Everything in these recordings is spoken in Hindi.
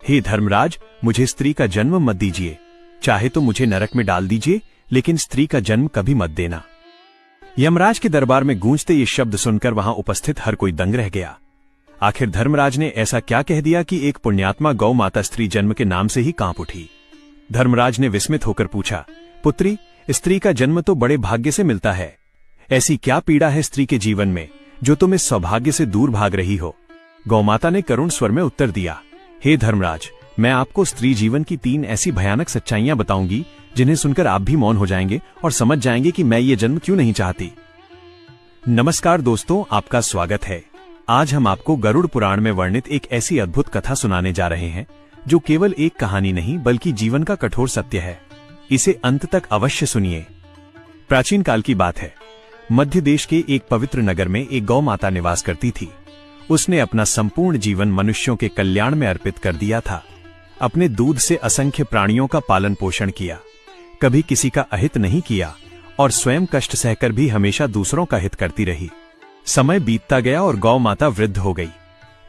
हे धर्मराज, मुझे स्त्री का जन्म मत दीजिए। चाहे तो मुझे नरक में डाल दीजिए, लेकिन स्त्री का जन्म कभी मत देना। यमराज के दरबार में गूंजते ये शब्द सुनकर वहां उपस्थित हर कोई दंग रह गया। आखिर धर्मराज ने ऐसा क्या कह दिया कि एक पुण्यात्मा गौ माता स्त्री जन्म के नाम से ही कांप उठी। धर्मराज ने विस्मित होकर पूछा, पुत्री, स्त्री का जन्म तो बड़े भाग्य से मिलता है। ऐसी क्या पीड़ा है स्त्री के जीवन में जो तुम इस सौभाग्य से दूर भाग रही हो? गौमाता ने करुण स्वर में उत्तर दिया, हे धर्मराज, मैं आपको स्त्री जीवन की 3 ऐसी भयानक सच्चाइयां बताऊंगी जिन्हें सुनकर आप भी मौन हो जाएंगे और समझ जाएंगे कि मैं ये जन्म क्यों नहीं चाहती। नमस्कार दोस्तों, आपका स्वागत है। आज हम आपको गरुड़ पुराण में वर्णित एक ऐसी अद्भुत कथा सुनाने जा रहे हैं जो केवल एक कहानी नहीं बल्कि जीवन का कठोर सत्य है। इसे अंत तक अवश्य सुनिए। प्राचीन काल की बात है। मध्य देश के एक पवित्र नगर में एक गौ माता निवास करती थी। उसने अपना संपूर्ण जीवन मनुष्यों के कल्याण में अर्पित कर दिया था। अपने दूध से असंख्य प्राणियों का पालन पोषण किया, कभी किसी का अहित नहीं किया और स्वयं कष्ट सहकर भी हमेशा दूसरों का हित करती रही। समय बीतता गया और गौ माता वृद्ध हो गई।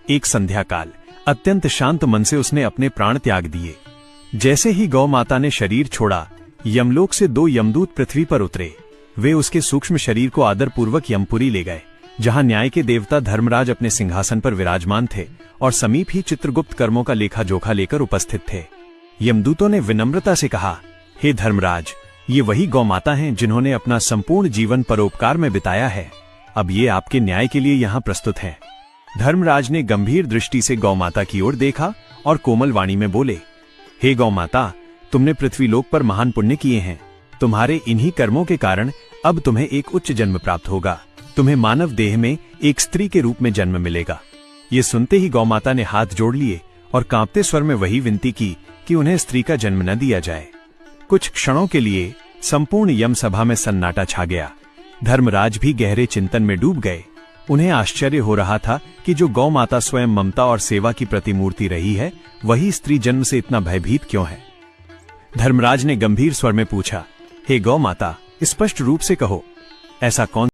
एक संध्या काल अत्यंत शांत मन से उसने अपने प्राण त्याग दिए। जैसे ही गौ माता ने शरीर छोड़ा, यमलोक से 2 यमदूत पृथ्वी पर उतरे। वे उसके सूक्ष्म शरीर को आदरपूर्वक यमपुरी ले गए, जहां न्याय के देवता धर्मराज अपने सिंहासन पर विराजमान थे और समीप ही चित्रगुप्त कर्मों का लेखा जोखा लेकर उपस्थित थे। यमदूतों ने विनम्रता से कहा, हे धर्मराज, ये वही गौ माता हैं जिन्होंने अपना संपूर्ण जीवन परोपकार में बिताया है। अब ये आपके न्याय के लिए यहाँ प्रस्तुत हैं। धर्मराज ने गंभीर दृष्टि से गौ माता की ओर देखा और कोमल वाणी में बोले, हे गौ माता, तुमने पृथ्वीलोक पर महान पुण्य किए हैं। तुम्हारे इन्हीं कर्मों के कारण अब तुम्हें एक उच्च जन्म प्राप्त होगा। तुम्हें मानव देह में एक स्त्री के रूप में जन्म मिलेगा। ये सुनते ही गौ माता ने हाथ जोड़ लिए और कांपते स्वर में वही विनती की कि उन्हें स्त्री का जन्म न दिया जाए। कुछ क्षणों के लिए संपूर्ण यम सभा में सन्नाटा छा गया। धर्मराज भी गहरे चिंतन में डूब गए। उन्हें आश्चर्य हो रहा था कि जो गौ माता स्वयं ममता और सेवा की प्रतिमूर्ति रही है, वही स्त्री जन्म से इतना भयभीत क्यों है। धर्मराज ने गंभीर स्वर में पूछा, हे गौ माता, स्पष्ट रूप से कहो, ऐसा कौन